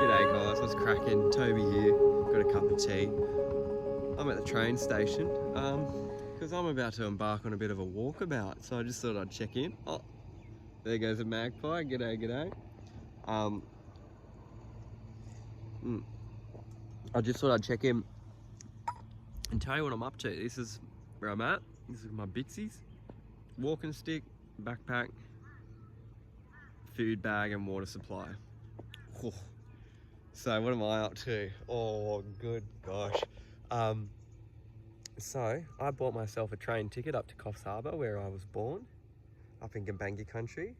G'day guys, what's cracking? Toby here, got a cup of tea. I'm at the train station because I'm about to embark on a bit of a walkabout, so I just thought I'd check in. Oh, there goes a magpie. G'day. I just thought I'd check in and tell you what I'm up to. This is where I'm at. This is my bitsies, walking stick, backpack, food bag and water supply. Oh. So what am I up to? Oh, good gosh. So I bought myself a train ticket up to Coffs Harbour, where I was born, up in Gumbaynggir country,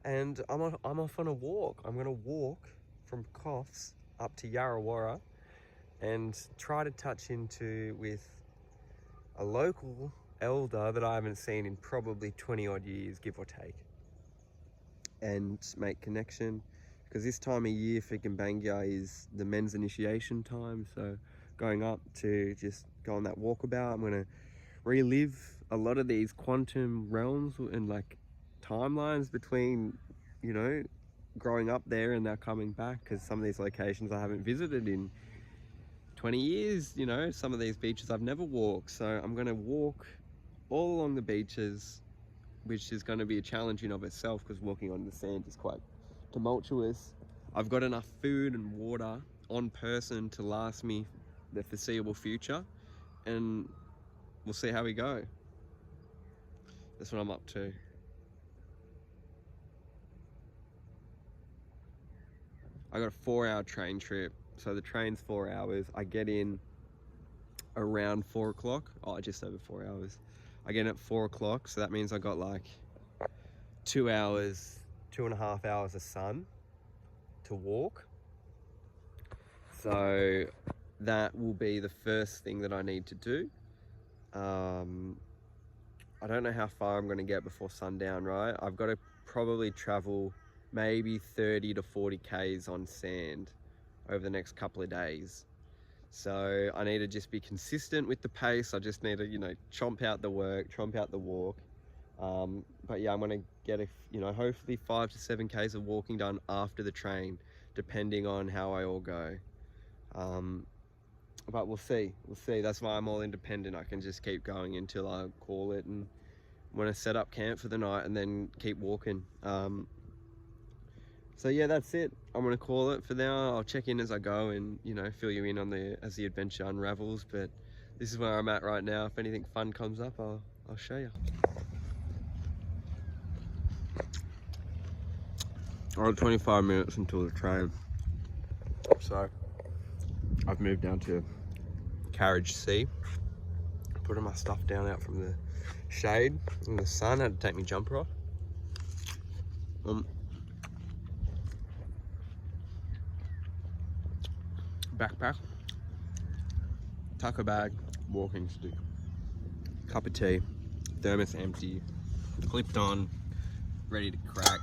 and I'm off on a walk. I'm going to walk from Coffs up to Yarrawarra and try to touch into with a local elder that I haven't seen in probably 20 odd years, give or take, and make connection. Because this time of year for Gumbaynggir is the men's initiation time, so going up to just go on that walkabout, I'm going to relive a lot of these quantum realms and like timelines between, you know, growing up there and now coming back, because some of these locations I haven't visited in 20 years, you know, some of these beaches I've never walked. So I'm going to walk all along the beaches, which is going to be a challenge in of itself because walking on the sand is quite tumultuous. I've got enough food and water on person to last me the foreseeable future, and we'll see how we go. That's what I'm up to. I got a 4-hour train trip, so the train's 4 hours. I get in around 4 o'clock. Oh, just over 4 hours. I get in at 4 o'clock, so that means I got like 2 hours, 2.5 hours of sun to walk. So that will be the first thing that I need to do. I don't know how far I'm going to get before sundown, right? I've got to probably travel maybe 30 to 40 Ks on sand over the next couple of days. So I need to just be consistent with the pace. I just need to, you know, chomp out the work, chomp out the walk. But yeah, I'm going to get hopefully 5 to 7 Ks of walking done after the train, depending on how I all go. But we'll see. That's why I'm all independent. I can just keep going until I call it, and I'm going to set up camp for the night and then keep walking. So yeah, that's it. I'm going to call it for now. I'll check in as I go and, you know, fill you in on as the adventure unravels. But this is where I'm at right now. If anything fun comes up, I'll show you. I got 25 minutes until the train, so I've moved down to Carriage C, putting my stuff down out from the shade in the sun. I had to take my jumper off. Backpack, tucker bag, walking stick, cup of tea, thermos empty, clipped on, ready to crack.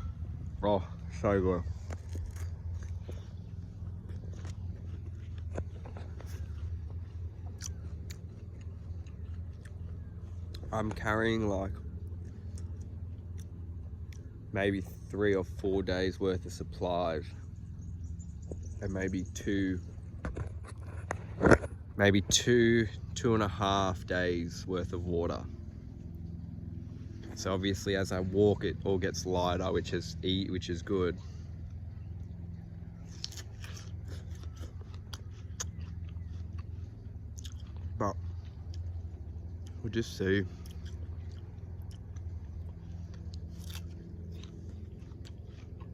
Oh, so good. I'm carrying like maybe 3 or 4 days worth of supplies, and maybe two and a half days worth of water. So obviously as I walk it all gets lighter, which is good. But we'll just see.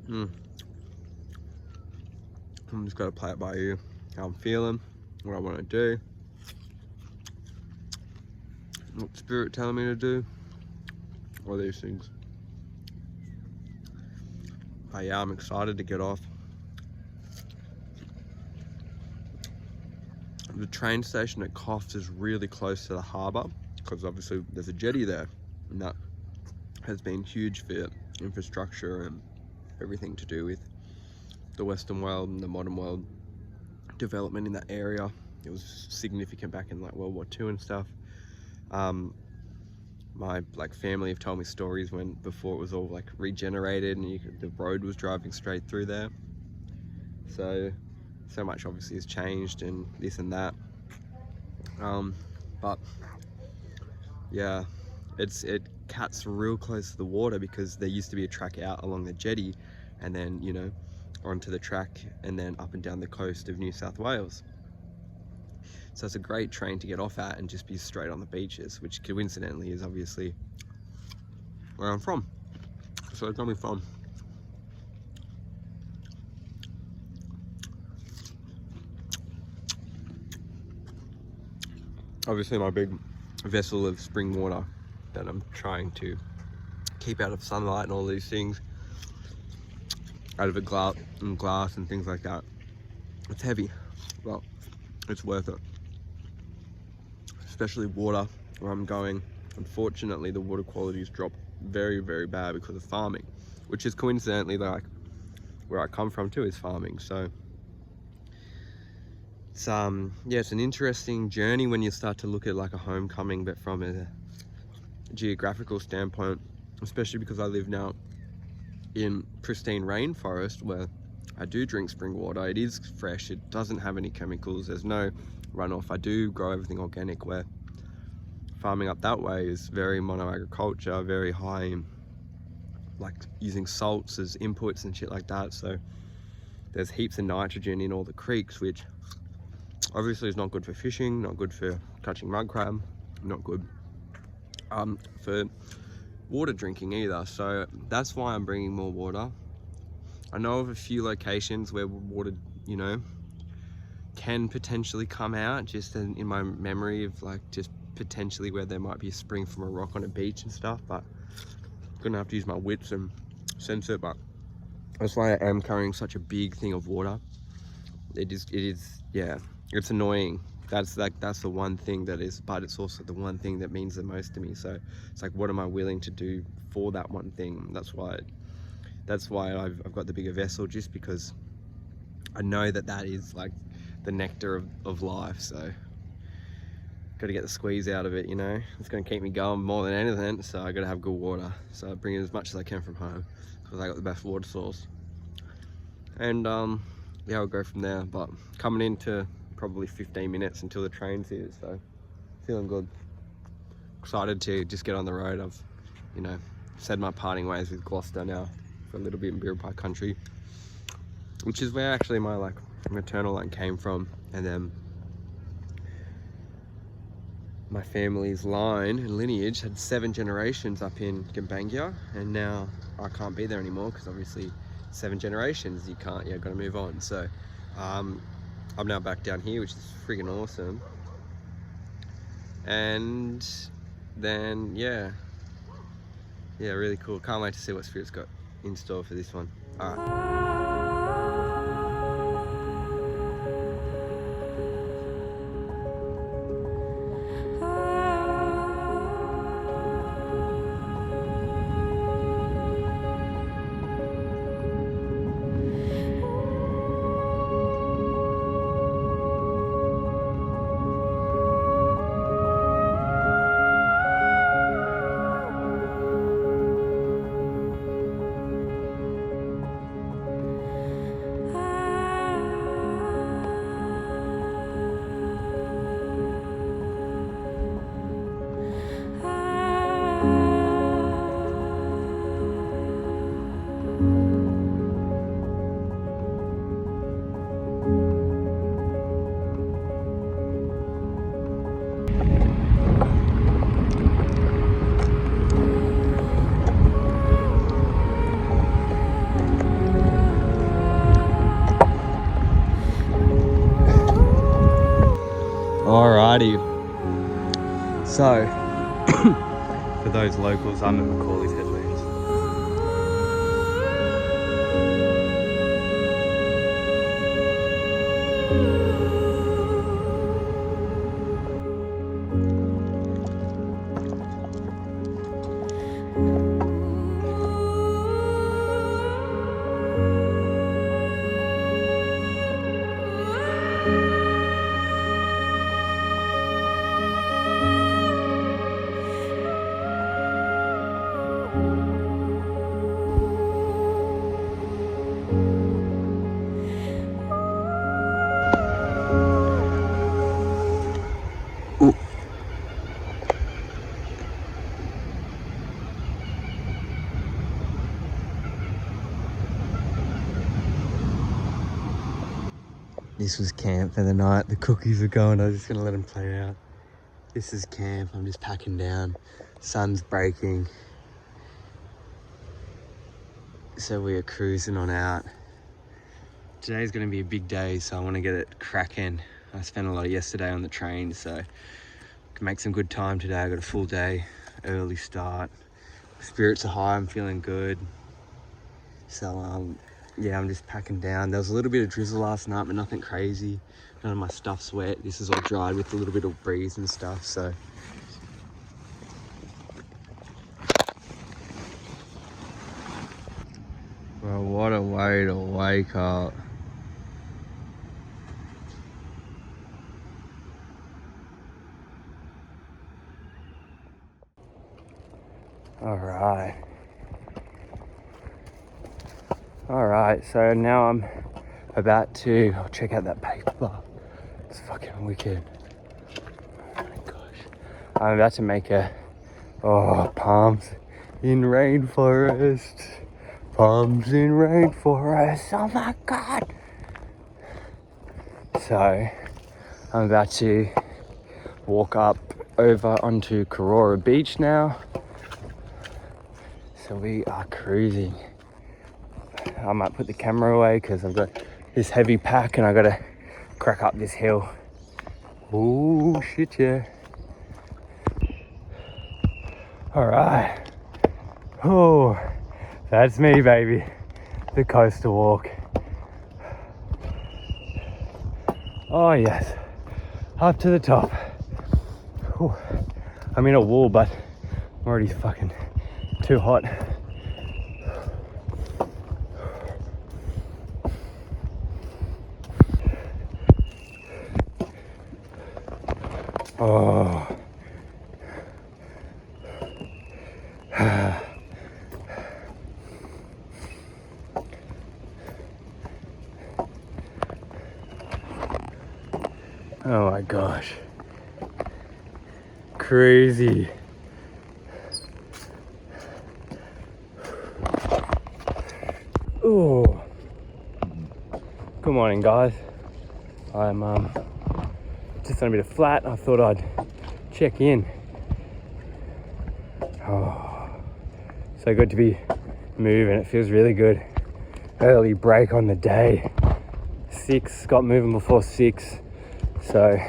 I'm just gonna play it by ear, how I'm feeling, what I want to do, what spirit telling me to do, all these things. But yeah, I'm excited to get off. The train station at Coffs is really close to the harbour, because obviously there's a jetty there, and that has been huge for infrastructure and everything to do with the Western world and the modern world development in that area. It was significant back in like World War II and stuff. My family have told me stories before it was all like regenerated and the road was driving straight through there. So much obviously has changed and this and that. But yeah, it cuts real close to the water, because there used to be a track out along the jetty, and then, you know, onto the track and then up and down the coast of New South Wales. So it's a great train to get off at and just be straight on the beaches, which coincidentally is obviously where I'm from. So it's coming from. Obviously my big vessel of spring water that I'm trying to keep out of sunlight and all these things, out of a glass and things like that. It's heavy, but it's worth it. Especially water where I'm going. Unfortunately, the water quality's dropped very, very bad because of farming, which is coincidentally like where I come from too, is farming. So it's yeah, it's an interesting journey when you start to look at like a homecoming, but from a geographical standpoint, especially because I live now in pristine rainforest where I do drink spring water. It is fresh, it doesn't have any chemicals, there's no runoff. I do grow everything organic, where farming up that way is very mono agriculture, very high in like using salts as inputs and shit like that. So there's heaps of nitrogen in all the creeks, which obviously is not good for fishing, not good for catching mud crab, not good for water drinking either. So that's why I'm bringing more water. I know of a few locations where water, you know, can potentially come out, just in my memory of like just potentially where there might be a spring from a rock on a beach and stuff, but I'm gonna have to use my wits and sense it. But that's why I am carrying such a big thing of water. It is, yeah, it's annoying. That's the one thing that is, but it's also the one thing that means the most to me. So it's like, what am I willing to do for that one thing? That's why I've got the bigger vessel, just because I know that is like the nectar of life. So got to get the squeeze out of it, you know. It's going to keep me going more than anything, so I got to have good water. So I bring in as much as I can from home, because I got the best water source. And yeah, I'll go from there. But coming into probably 15 minutes until the train's here, so feeling good. Excited to just get on the road. I've, you know, said my parting ways with Gloucester now for a little bit in Birrappa country, which is where actually my like maternal line came from. And then my family's line and lineage had 7 generations up in Gumbaynggir, and now I can't be there anymore because obviously 7 generations, you can't, yeah, gotta move on. So I'm now back down here, which is friggin' awesome. And then yeah, really cool. Can't wait to see what Spirit's got in store for this one. All right. Alrighty, so for those locals, I'm at Macaulay's Headlands. This was camp for the night. The cookies are going. I was just gonna let them play out. This is camp. I'm just packing down. Sun's breaking. So we are cruising on out. Today's gonna be a big day, so I wanna get it cracking. I spent a lot of yesterday on the train, so I can make some good time today. I got a full day, early start. Spirits are high, I'm feeling good. So yeah, I'm just packing down. There was a little bit of drizzle last night, but nothing crazy. None of my stuff's wet. This is all dried with a little bit of breeze and stuff, so. Well, what a way to wake up. All right, so now I'm about to check out that paper. It's fucking wicked. Oh my gosh. I'm about to make palms in rainforest. Palms in rainforest. Oh my God. So I'm about to walk up over onto Karora Beach now. So we are cruising. I might put the camera away because I've got this heavy pack and I gotta crack up this hill. Oh shit, yeah. All right. Oh, that's me, baby. The coastal walk. Oh yes, up to the top. Whew. I'm in a wool, but I'm already fucking too hot. Oh. Oh my gosh. Crazy. Oh. Good morning, guys. I'm just on a bit of flat. I thought I'd check in. Oh, so good to be moving. It feels really good. Early break on the day. 6, got moving before 6. So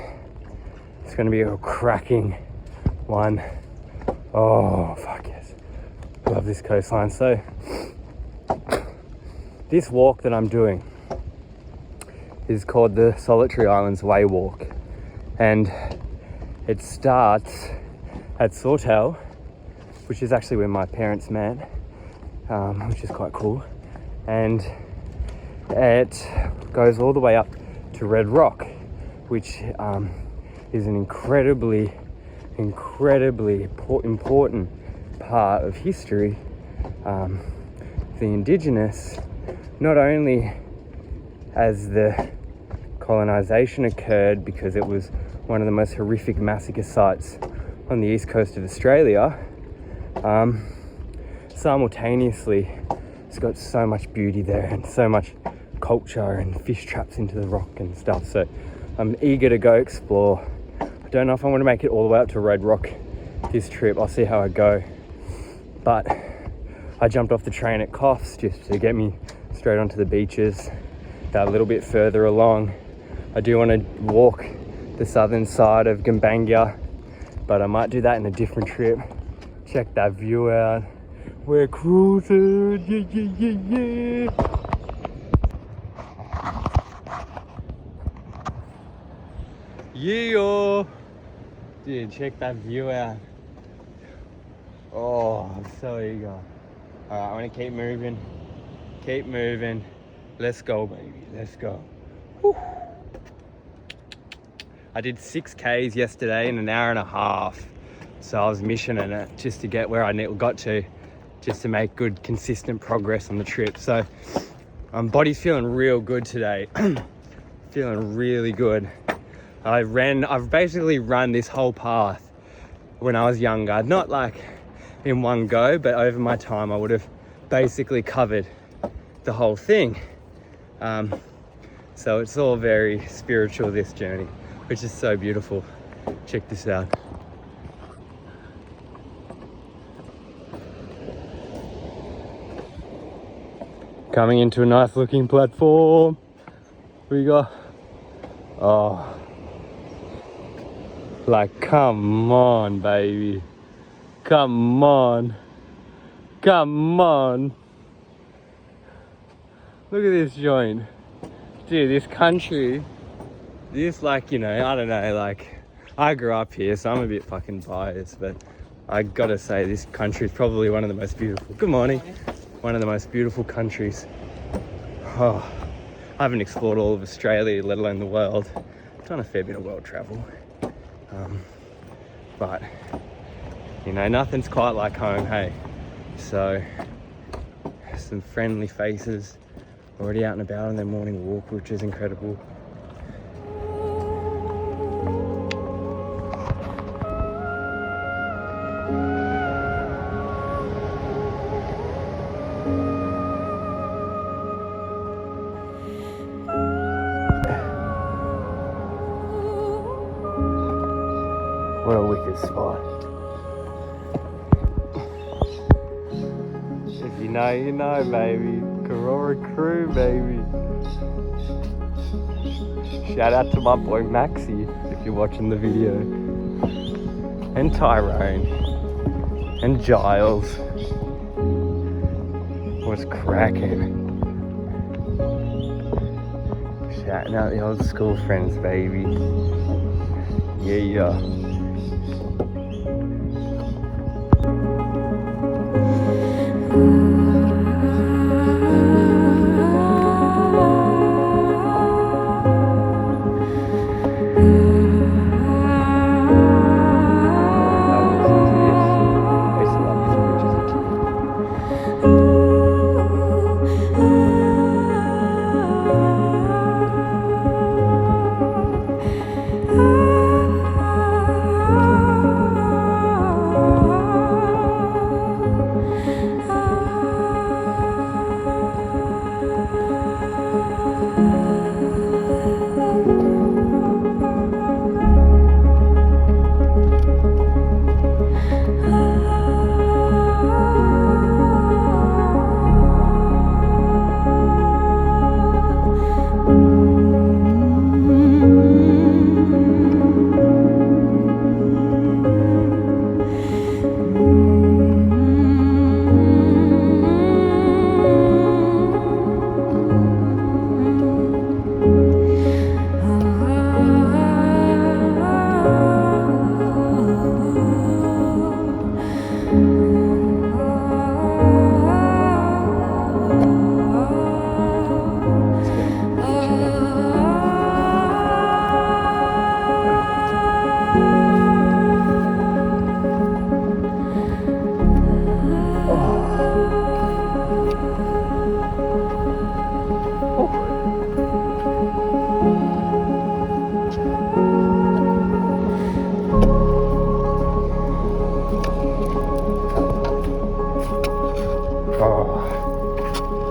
it's gonna be a cracking one. Oh, fuck yes. Love this coastline. So this walk that I'm doing is called the Solitary Islands Way Walk. And it starts at Sawtell, which is actually where my parents met, which is quite cool. And it goes all the way up to Red Rock, which is an incredibly important part of history. The Indigenous, not only as the colonization occurred, because it was one of the most horrific massacre sites on the east coast of Australia, simultaneously it's got so much beauty there and so much culture and fish traps into the rock and stuff. So I'm eager to go explore. I don't know if I want to make it all the way up to Red Rock this trip. I'll see how I go. But I jumped off the train at Coffs just to get me straight onto the beaches. That a little bit further along, I do want to walk the southern side of Gumbaynggir, but I might do that in a different trip. Check that view out. We're cruising, yeah. Yeah, dude, check that view out. Oh, I'm so eager. All right, I want to keep moving. Let's go, baby. Let's go. Whew. I did 6Ks yesterday in an hour and a half. So I was missioning it just to get where I got to, just to make good, consistent progress on the trip. So body's feeling real good today. Feeling really good. I've basically run this whole path when I was younger. Not like in one go, but over my time I would have basically covered the whole thing. So it's all very spiritual, this journey, which is so beautiful. Check this out. Coming into a nice looking platform. We got, oh, like, come on, baby. Come on. Come on. Look at this joint. Dude, this country, this, like, you know, I don't know, like, I grew up here, so I'm a bit fucking biased, but I gotta say this country is probably one of the most beautiful. Good morning. One of the most beautiful countries. Oh, I haven't explored all of Australia, let alone the world. I've done a fair bit of world travel. But, you know, nothing's quite like home, hey? So, some friendly faces already out and about on their morning walk, which is incredible. What a wicked spot. If you know, baby. Karora crew, baby. Shout out to my boy Maxi, if you're watching the video. And Tyrone. And Giles. What's cracking? Shouting out the old school friends, baby. Yeah.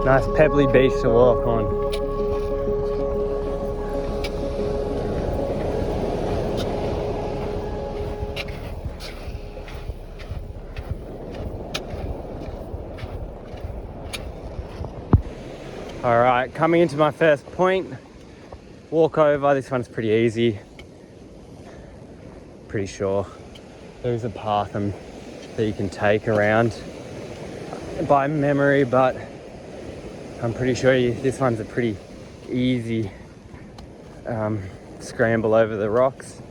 Nice pebbly beach to walk on. All right, coming into my first point, walk over. This one's pretty easy. Pretty sure there's a path that you can take around by memory, but I'm pretty sure this one's a pretty easy scramble over the rocks.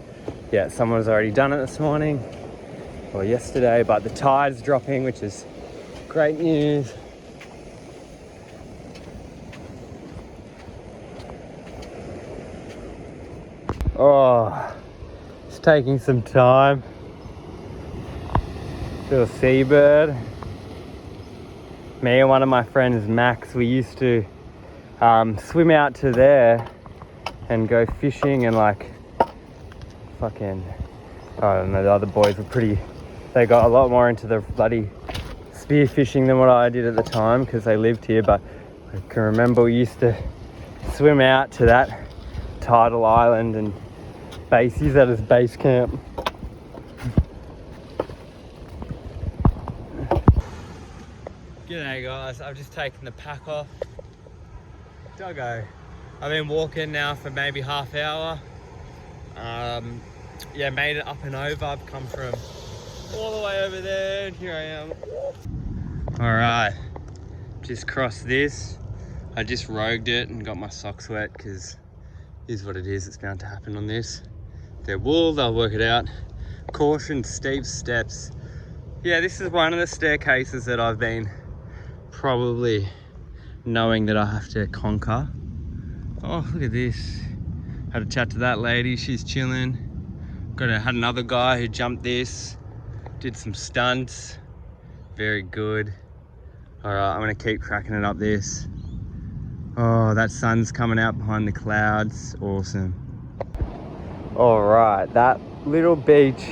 Yeah, someone's already done it this morning or yesterday, but the tide's dropping, which is great news. Oh, it's taking some time. Little seabird. Me and one of my friends, Max, we used to swim out to there and go fishing and like fucking, I don't know, the other boys were they got a lot more into the bloody spear fishing than what I did at the time because they lived here, but I can remember we used to swim out to that tidal island and use that as base camp. G'day guys, I've just taken the pack off. Doggo. I've been walking now for maybe half hour. Yeah, made it up and over. I've come from all the way over there and here I am. Alright, just crossed this. I just rogued it and got my socks wet because here's what it is, it's bound to happen on this. They're wool, they'll work it out. Caution, steep steps. Yeah, this is one of the staircases that I've been probably knowing that I have to conquer. Oh, look at this. Had a chat to that lady, she's chilling. Had another guy who jumped this, did some stunts. Very good. All right, I'm gonna keep cracking it up this. Oh, that sun's coming out behind the clouds, awesome. All right, that little beach,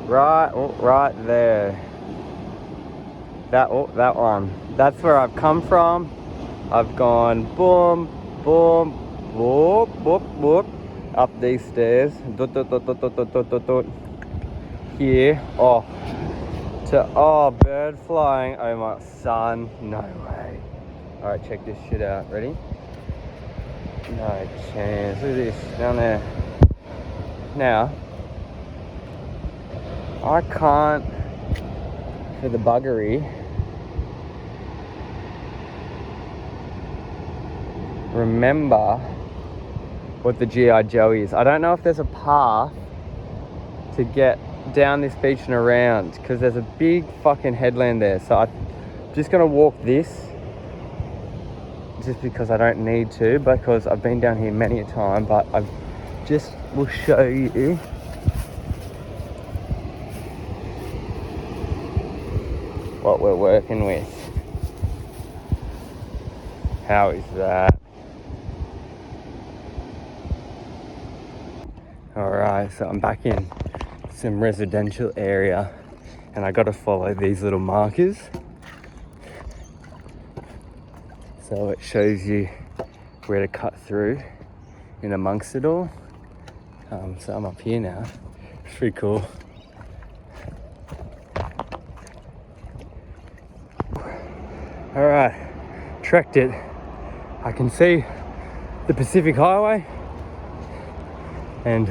right there. That one. That's where I've come from. I've gone boom, boom, whoop, whoop, whoop, up these stairs. Here, bird flying. Oh my son, no way. All right, check this shit out. Ready? No chance. Look at this down there. Now, I can't, for the buggery, remember what the G.I. Joe is. I don't know if there's a path to get down this beach and around because there's a big fucking headland there. So I'm just gonna walk this just because I don't need to, because I've been down here many a time, but I just will show you what we're working with. How is that? Alright, so I'm back in some residential area and I gotta follow these little markers. So it shows you where to cut through in amongst it all. So I'm up here now. It's pretty cool. Alright, trekked it. I can see the Pacific Highway and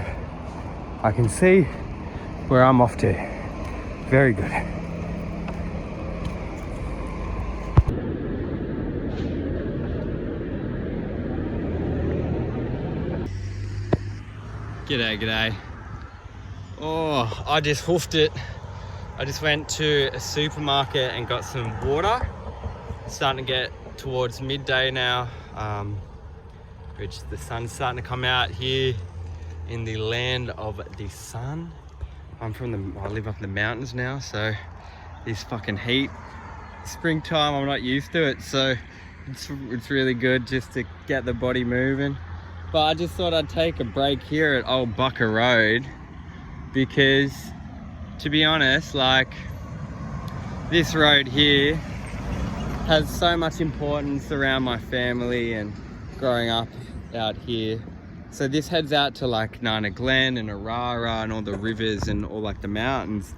I can see where I'm off to. Very good. G'day. Oh, I just hoofed it. I just went to a supermarket and got some water. It's starting to get towards midday now, which the sun's starting to come out here in the land of the sun. I live up in the mountains now, so this fucking heat, springtime, I'm not used to it, so it's really good just to get the body moving. But I just thought I'd take a break here at Old Bucker Road because, to be honest, like, this road here has so much importance around my family and growing up out here. So this heads out to like Nana Glen and Arara and all the rivers and all like the mountains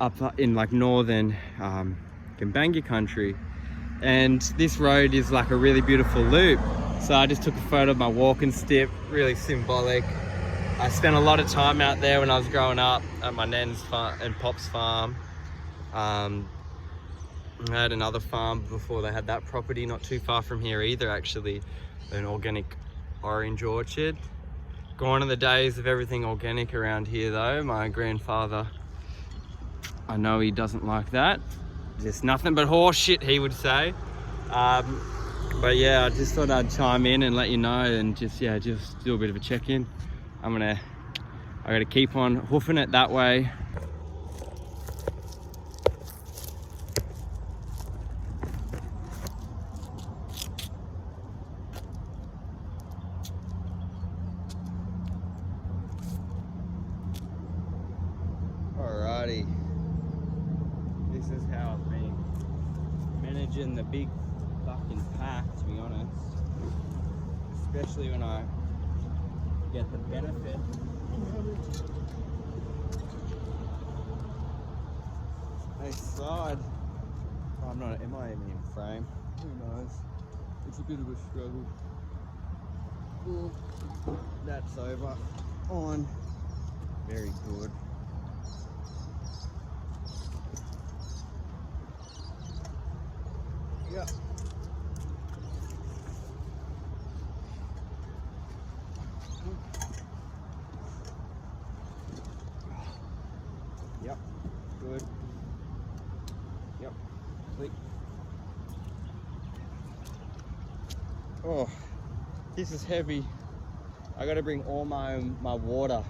up in like northern Gumbaynggir country. And this road is like a really beautiful loop. So I just took a photo of my walking stick, really symbolic. I spent a lot of time out there when I was growing up at my nan's farm and pop's farm. I had another farm before they had that property, not too far from here either actually, an organic orange orchard. Gone are the days of everything organic around here though. My grandfather, I know he doesn't like that. Just nothing but horse shit, he would say. But yeah, I just thought I'd chime in and let you know and just do a bit of a check-in. I gotta keep on hoofing it that way. Alrighty, this is how I've been managing the big fucking pack, to be honest. especially when I get the benefit. Nice side. I'm not. Am I even in frame? Who knows? It's a bit of a struggle. Ooh, that's over. On. Very good. Yeah. Yep. Good. Yep. Click. Oh, this is heavy. I got to bring all my water,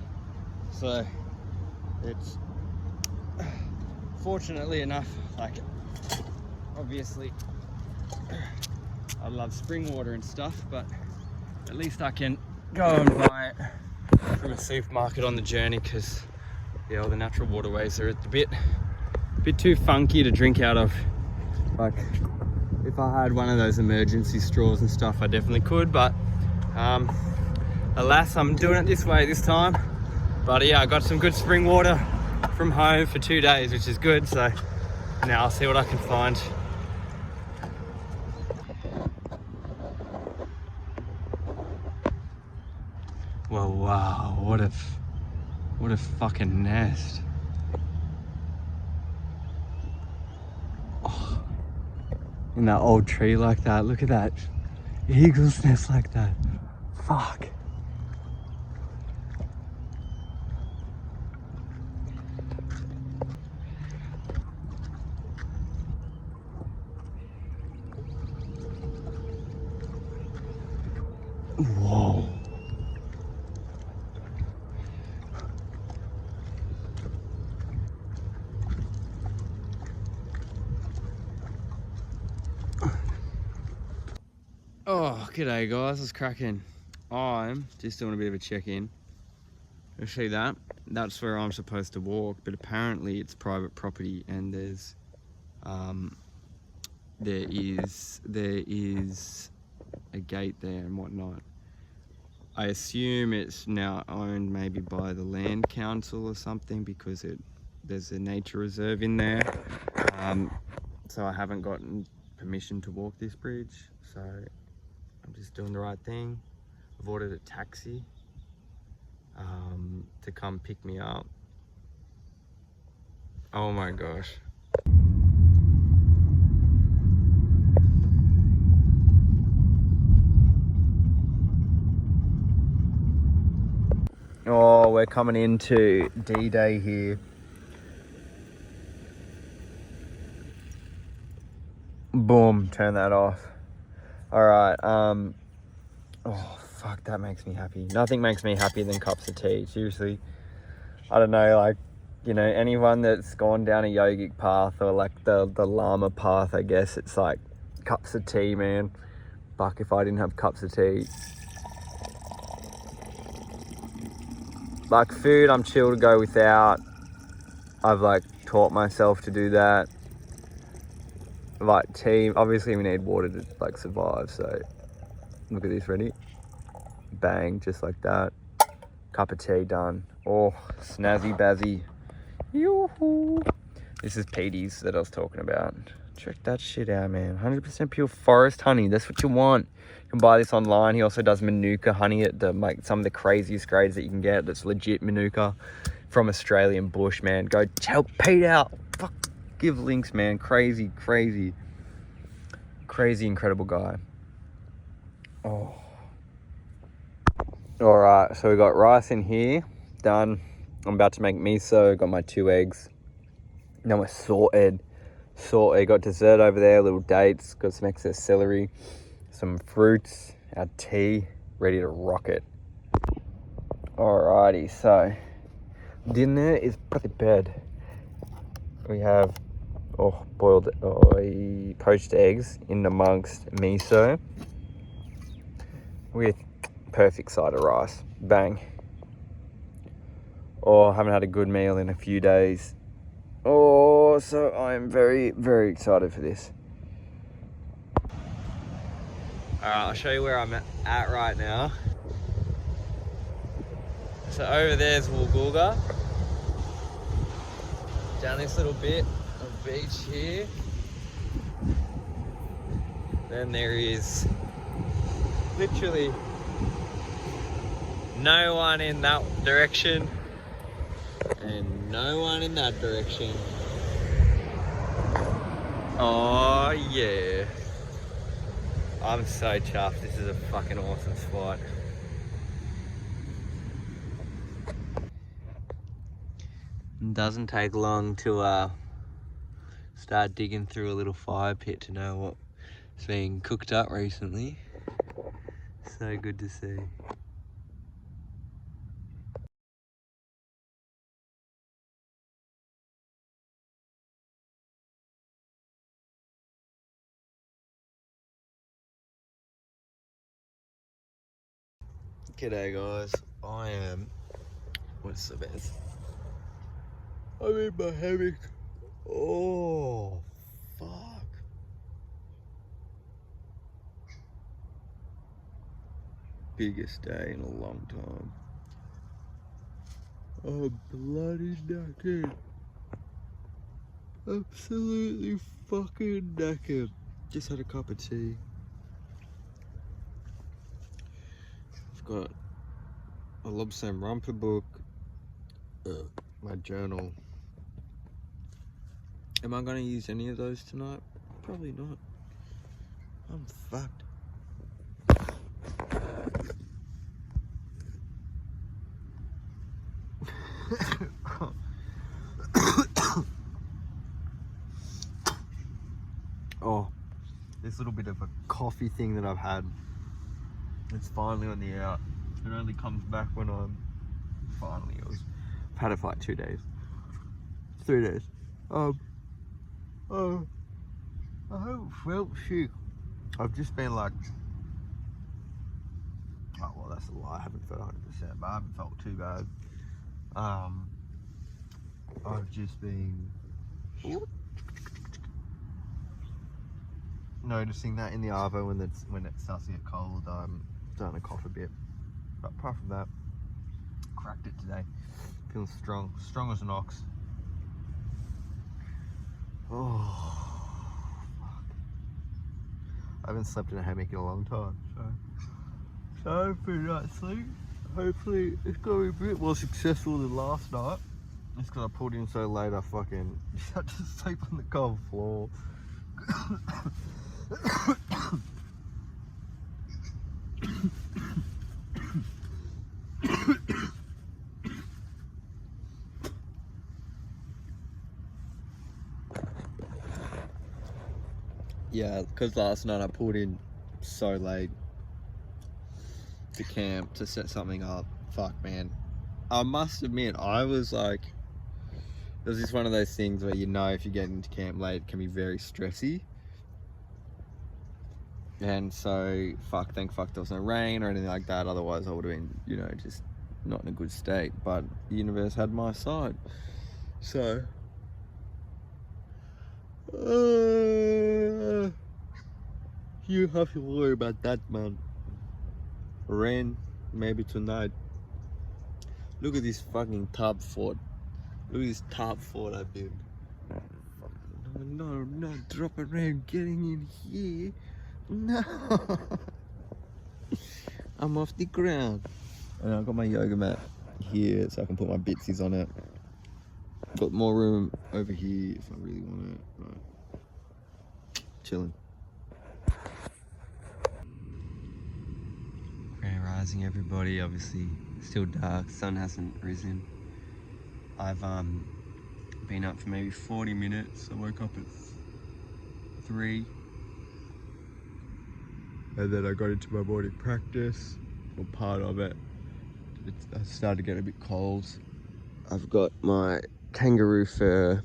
so it's fortunately enough. Like, obviously, I love spring water and stuff, but at least I can go and buy it from a supermarket on the journey, because yeah, all the natural waterways are a bit too funky to drink out of. Like, if I had one of those emergency straws and stuff, I definitely could, but alas, I'm doing it this way this time. But yeah, I got some good spring water from home for 2 days, which is good. So now I'll see what I can find. Well, wow, what a fucking nest. Oh, in that old tree like that. Look at that. Eagle's nest like that. Fuck. Whoa. Oh, g'day guys, it's cracking. I'm just doing a bit of a check-in. You see that? That's where I'm supposed to walk, but apparently it's private property, and there is a gate there and whatnot. I assume it's now owned maybe by the land council or something, because there's a nature reserve in there. So I haven't gotten permission to walk this bridge, so I'm just doing the right thing. I've ordered a taxi to come pick me up. Oh my gosh. Oh, we're coming into D-Day here. Boom, turn that off. All right, oh fuck, that makes me happy. Nothing makes me happier than cups of tea, seriously. I don't know, like, you know, anyone that's gone down a yogic path, or like the Lama path, I guess, it's like cups of tea, man. Fuck, if I didn't have cups of tea. Like, food, I'm chill to go without. I've like taught myself to do that. Like tea, obviously we need water to like survive, so look at this, ready? Bang, just like that. Cup of tea done. Oh, snazzy bazzy. Yoo-hoo. This is Petey's that I was talking about. Check that shit out, man. 100% pure forest honey. That's what you want. You can buy this online. He also does Manuka honey at some of the craziest grades that you can get. That's legit Manuka from Australian bush, man. Go help Pete out. Fuck, give links, man. Crazy, incredible guy. Oh. All right, so we got rice in here, done. I'm about to make miso. Got my 2 eggs. Now we're sorted. Got dessert over there, little dates. Got some excess celery, some fruits, our tea, ready to rock it. Alrighty, so dinner is prepared. We have poached eggs in amongst miso with perfect side of rice. Bang. Oh, I haven't had a good meal in a few days. Oh, so I'm very, very excited for this. Alright, I'll show you where I'm at right now. So over there's Woolgoolga. Down this little bit of beach here. Then there is literally no one in that direction and no one in that direction. Oh yeah. I'm so chuffed. This is a fucking awesome spot. It doesn't take long to start digging through a little fire pit to know what's being cooked up recently. So good to see. G'day guys, I am, what's the best? I'm in my hammock. Oh, fuck. Biggest day in a long time. I'm bloody knackered. Absolutely fucking knackered. Just had a cup of tea. I've got a Lobsam Rumper book, my journal. Am I gonna use any of those tonight? Probably not. I'm fucked. Oh, this little bit of a coffee thing that I've had, it's finally on the out. It only comes back when I'm finally, I've had it for like 2 days, 3 days. Oh, I haven't felt shit. I've just been like, oh well, that's a lie, I haven't felt 100%, but I haven't felt too bad. I've just been noticing that in the arvo when it starts to get cold, I'm starting to cough a bit. But apart from that, cracked it today. Feeling strong as an ox. Oh, fuck. I haven't slept in a hammock in a long time, so hopefully night's sleep. Hopefully it's gonna be a bit more successful than last night. Just because I pulled in so late, I fucking just had to sleep on the cold floor. Yeah, because last night I pulled in so late to camp to set something up. Fuck, man. I must admit, I was like, it was just one of those things where you know if you get into camp late, it can be very stressy. And so, thank fuck there was no rain or anything like that. Otherwise, I would have been, you know, just not in a good state. But the universe had my side. So, you have to worry about that, man. Rain, maybe tonight. Look at this fucking top fort. Look at this top fort I built. No, not dropping rain getting in here. No. I'm off the ground. And I've got my yoga mat here so I can put my bitsies on it. Got more room over here if I really want it. Right. Chilling. Grand rising, everybody. Obviously still dark, sun hasn't risen. I've been up for maybe 40 minutes. I woke up at 3 and then I got into my morning practice, or part of it. I started to get a bit cold. I've got my kangaroo fur.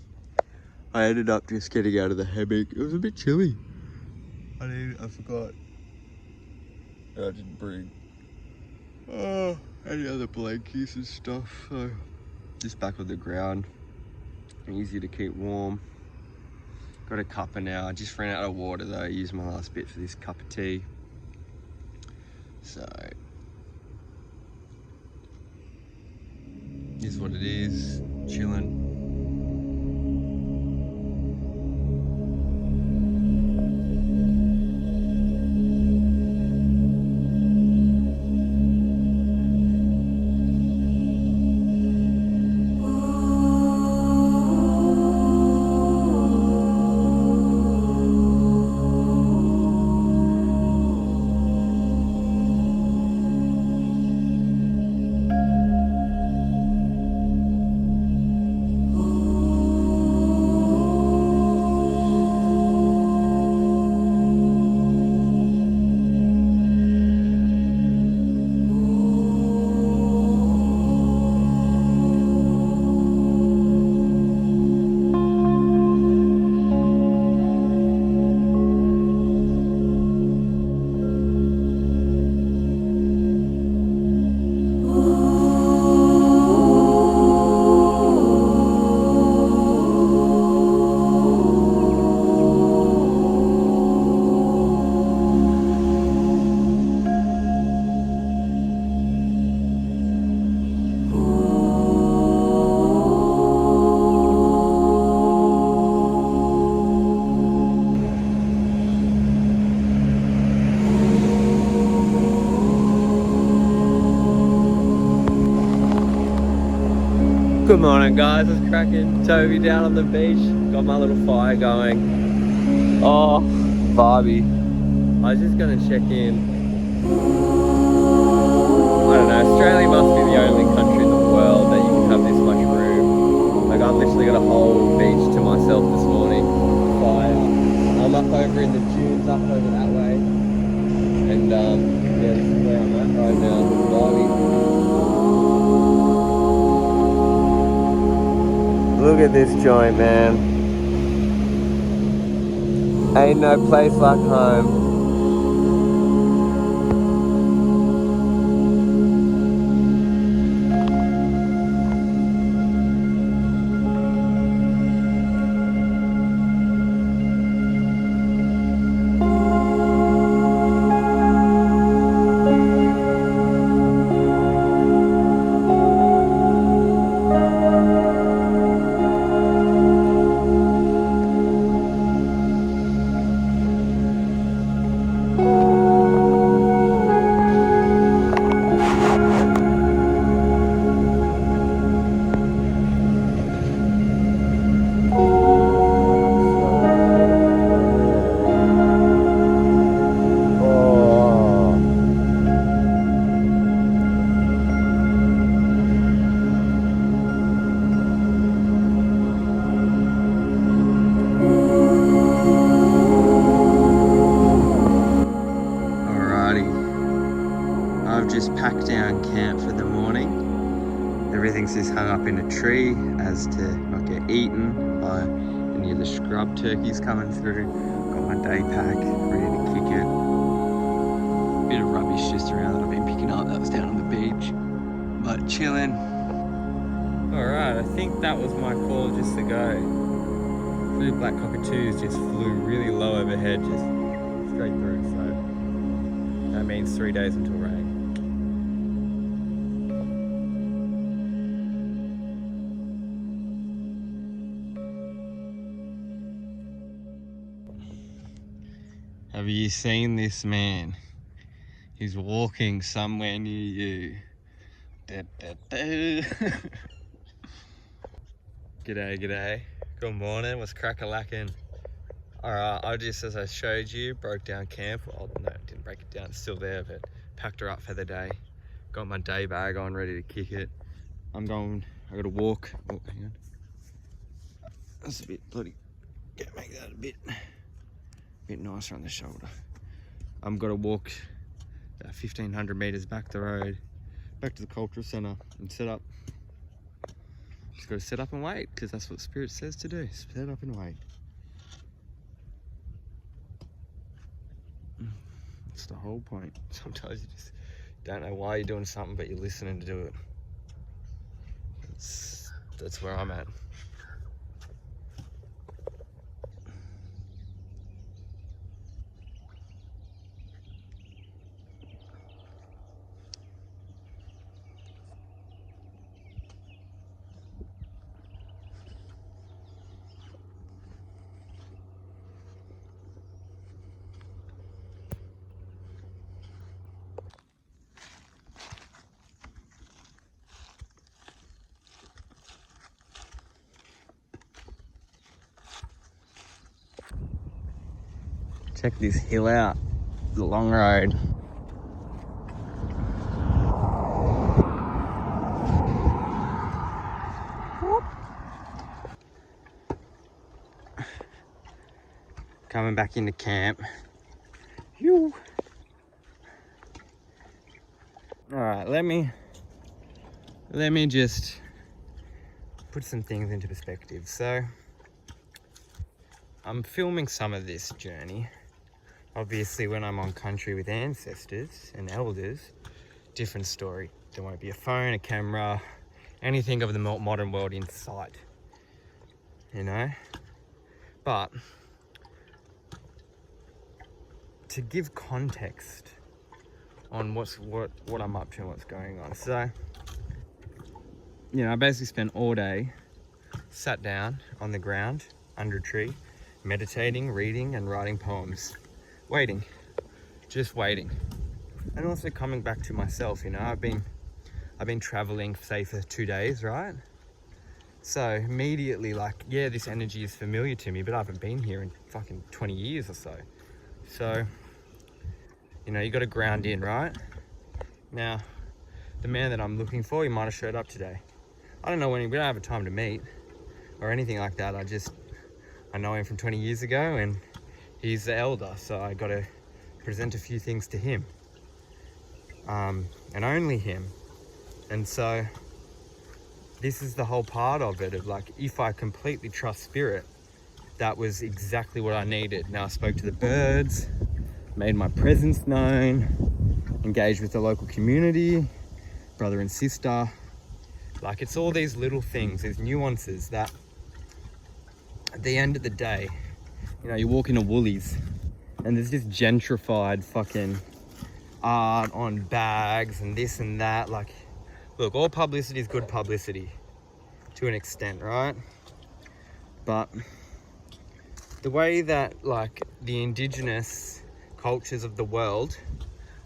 I ended up just getting out of the hammock. It was a bit chilly. I forgot. I didn't bring any other blankets and stuff, so just back on the ground. Easy to keep warm. Got a cuppa now. I just ran out of water though. I used my last bit for this cup of tea. So, is what it is. Chilling. Good morning, guys. It's cracking. Toby down on the beach. Got my little fire going. Oh, Barbie. I was just gonna check in. I don't know. Australia must be the only country in the world that you can have this much room. Like, I've literally got a whole beach to myself this morning. Fire. I'm up over in the dunes, up over that way. And yeah, this is where I'm at right now with Barbie. Look at this joint, man. Ain't no place like home. Just packed down camp for the morning. Everything's just hung up in a tree as to not get eaten by any of the scrub turkeys coming through. Got my day pack ready to kick it. Bit of rubbish just around that I've been picking up. That was down on the beach, but chilling. All right, I think that was my call just to go. Two black cockatoos just flew really low overhead, just straight through. So that means 3 days until rain. Have you seen this man? He's walking somewhere near you. Da, da, da. G'day, g'day. Good morning. What's crack-a-lackin'? Alright, I just, as I showed you, broke down camp. Well, no, didn't break it down. It's still there, but packed her up for the day. Got my day bag on, ready to kick it. I got to walk. Oh, hang on. That's a bit bloody. Gotta make that a bit nicer on the shoulder. I'm gonna walk 1,500 meters back the road, back to the cultural center and set up. Just gotta set up and wait, because that's what Spirit says to do. Set up and wait. That's the whole point. Sometimes you just don't know why you're doing something, but you're listening to do it. That's where I'm at. Check this hill out. It's a long road. Coming back into camp. Phew. All right, let me just put some things into perspective. So I'm filming some of this journey. Obviously, when I'm on country with ancestors and elders, different story. There won't be a phone, a camera, anything of the modern world in sight, you know? But to give context on what I'm up to and what's going on. So, you know, I basically spent all day sat down on the ground under a tree, meditating, reading and writing poems, waiting, just waiting. And also coming back to myself, you know, I've been traveling, say, for 2 days, right? So immediately, like, yeah, this energy is familiar to me, but I haven't been here in fucking 20 years or so. So, you know, you got to ground in, right? Now, the man that I'm looking for, he might have showed up today. I don't know when, we don't have a time to meet or anything like that. I know him from 20 years ago and he's the elder, so I got to present a few things to him. And only him. And so this is the whole part of it, of like, if I completely trust spirit, that was exactly what I needed. Now I spoke to the birds, made my presence known, engaged with the local community, brother and sister. Like, it's all these little things, these nuances that at the end of the day, you know, you walk into Woolies and there's this gentrified fucking art on bags and this and that. Like, look, all publicity is good publicity to an extent, right? But the way that, like, the indigenous cultures of the world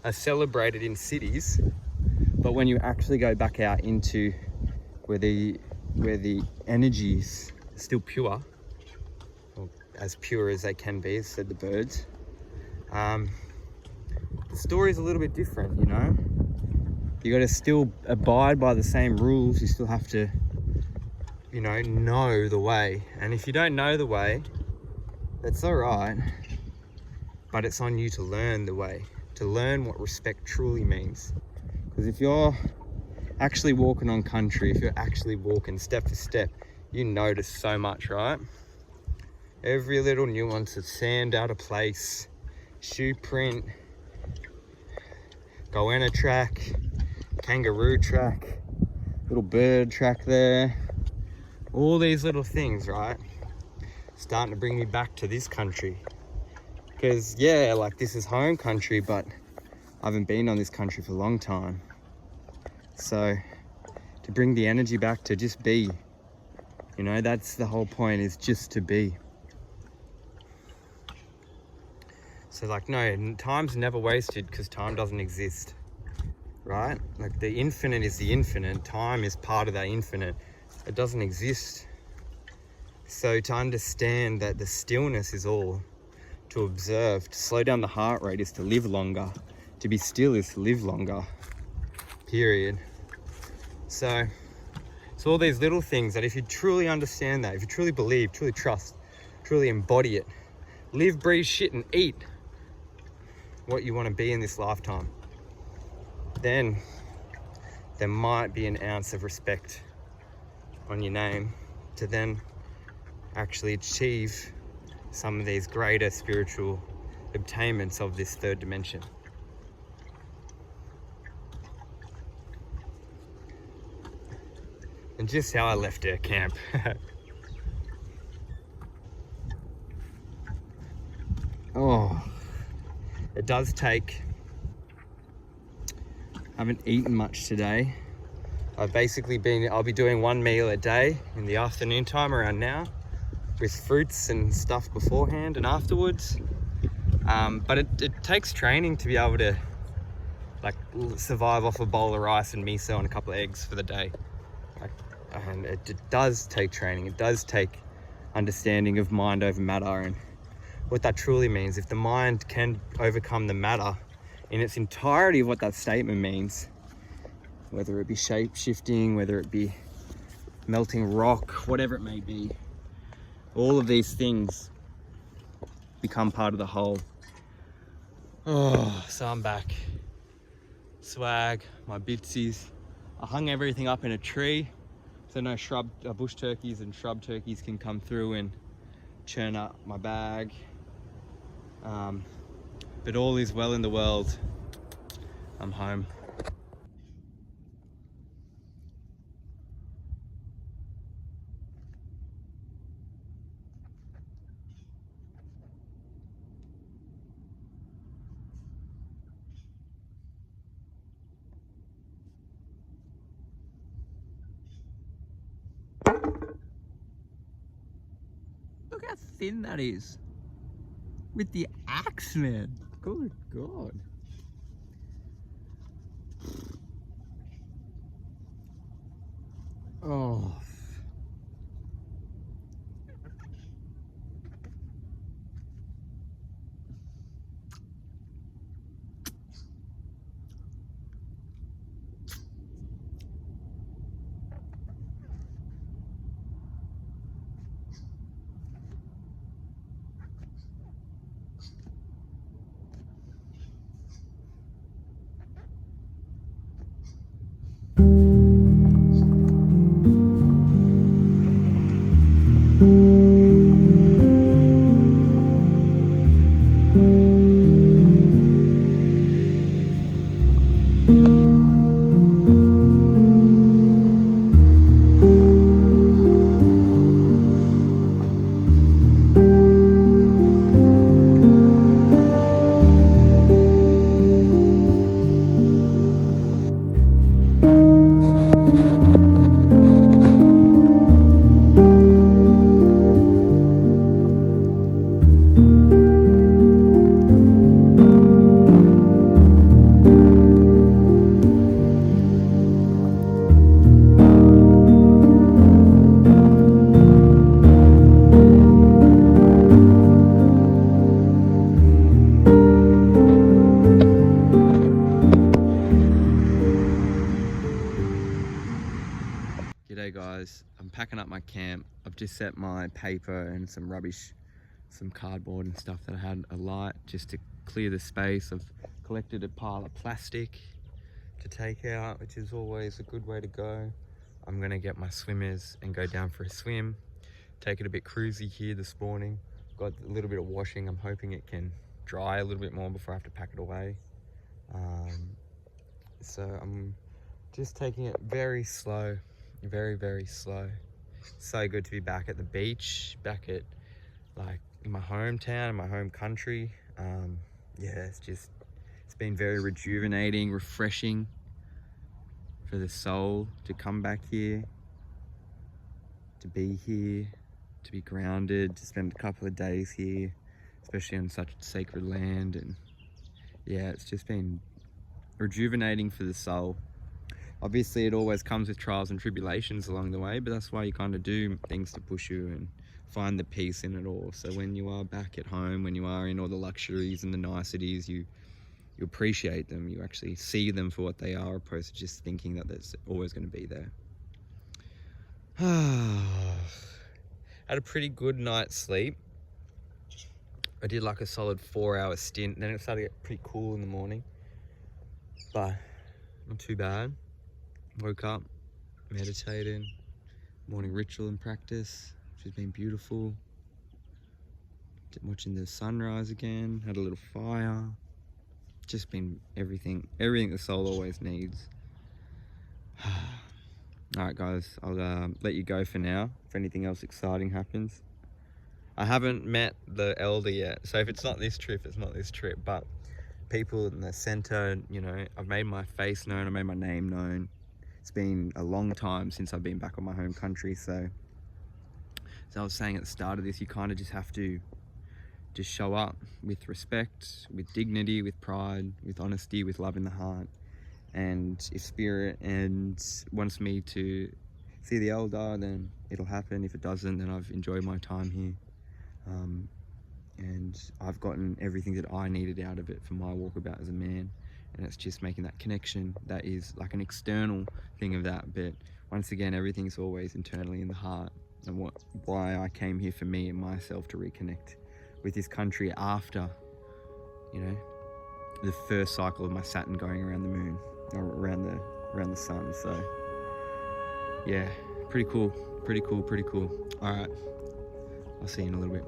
are celebrated in cities, but when you actually go back out into where the energy is still pure, or as pure as they can be, said the birds, the story is a little bit different, you know? You got to still abide by the same rules. You still have to, you know the way. And if you don't know the way, that's all right. But it's on you to learn the way, to learn what respect truly means. Because if you're actually walking on country, if you're actually walking step for step, you notice so much, right? Every little nuance of sand out of place, shoe print, goanna track, kangaroo track, little bird track there, all these little things, right? Starting to bring me back to this country. Because yeah, like, this is home country, but I haven't been on this country for a long time. So to bring the energy back to just be, you know, that's the whole point, is just to be. So, like, no, time's never wasted because time doesn't exist, right? Like, the infinite is the infinite. Time is part of that infinite. It doesn't exist. So to understand that the stillness is all to observe, to slow down the heart rate is to live longer, to be still is to live longer, period. So it's all these little things that if you truly understand that, if you truly believe, truly trust, truly embody it, live, breathe, shit and eat what you want to be in this lifetime, then there might be an ounce of respect on your name to then actually achieve some of these greater spiritual obtainments of this third dimension. And just how I left our camp. Oh, it does take, I haven't eaten much today. I'll be doing one meal a day in the afternoon time around now, with fruits and stuff beforehand and afterwards. But it takes training to be able to, like, survive off a bowl of rice and miso and a couple of eggs for the day. And it does take training. It does take understanding of mind over matter and what that truly means. If the mind can overcome the matter in its entirety of what that statement means, whether it be shape shifting, whether it be melting rock, whatever it may be, all of these things become part of the whole. Oh, so I'm back. Swag, my bitsies. I hung everything up in a tree so no bush turkeys and shrub turkeys can come through and churn up my bag. But all is well in the world. I'm home. Look how thin that is. With the axe, man. Good God. Oh. G'day guys, I'm packing up my camp. I've just set my paper and some rubbish, some cardboard and stuff that I had alight just to clear the space. I've collected a pile of plastic to take out, which is always a good way to go. I'm gonna get my swimmers and go down for a swim. Take it a bit cruisy here this morning. Got a little bit of washing. I'm hoping it can dry a little bit more before I have to pack it away. So I'm just taking it very slow. Very, very slow. So good to be back at the beach, back at like in my hometown, in my home country. Yeah, it's been very rejuvenating, refreshing for the soul to come back here, to be here, to be grounded, to spend a couple of days here, especially on such sacred land. And yeah, it's just been rejuvenating for the soul. Obviously, it always comes with trials and tribulations along the way, but that's why you kind of do things to push you and find the peace in it all. So when you are back at home, when you are in all the luxuries and the niceties, you appreciate them. You actually see them for what they are, opposed to just thinking that that's always going to be there. Had a pretty good night's sleep. I did like a solid 4-hour stint, then it started to get pretty cool in the morning, but not too bad. Woke up, meditated, morning ritual and practice, which has been beautiful. Watching the sunrise again, had a little fire. Just been everything the soul always needs. Alright guys, I'll let you go for now. If anything else exciting happens. I haven't met the elder yet, so if it's not this trip, it's not this trip. But people in the center, you know, I've made my face known, I made my name known. It's been a long time since I've been back on my home country, so as I was saying at the start of this, you kind of just have to just show up with respect, with dignity, with pride, with honesty, with love in the heart. And if spirit wants me to see the elder, then it'll happen. If it doesn't, then I've enjoyed my time here. and I've gotten everything that I needed out of it for my walkabout as a man. And it's just making that connection that is like an external thing of that, but once again, everything's always internally in the heart, and why I came here for me and myself to reconnect with this country after, you know, the first cycle of my Saturn going around the moon, or around the sun. So yeah, pretty cool. All right, I'll see you in a little bit.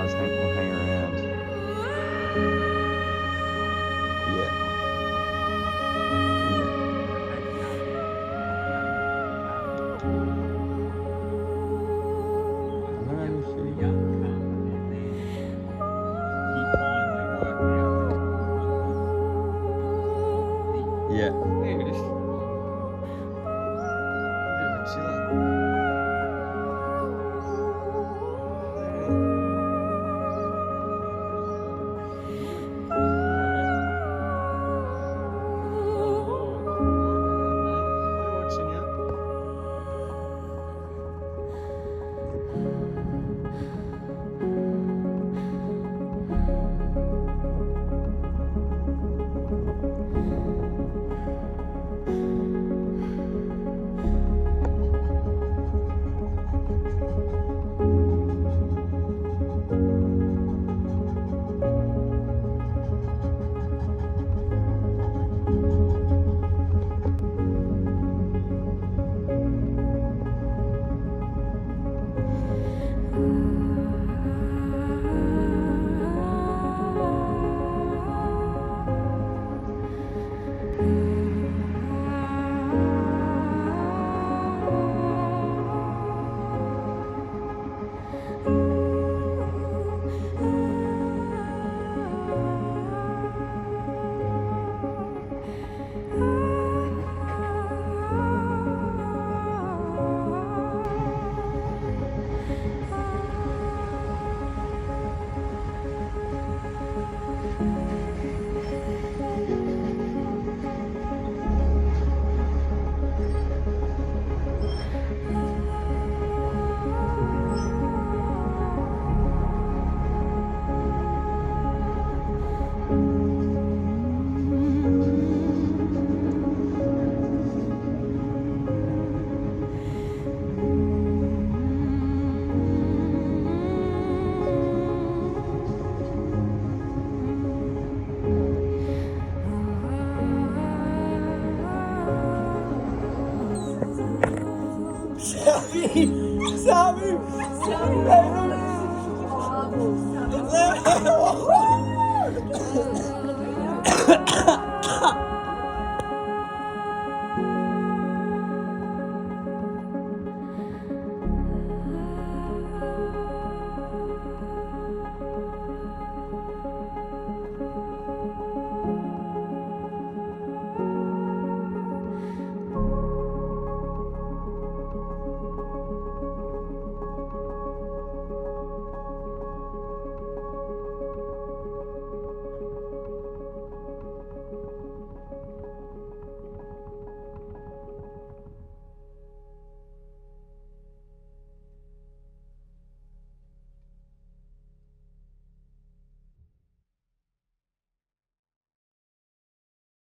Will hang around. Yeah. Yeah. Hey, we just bit of a chiller.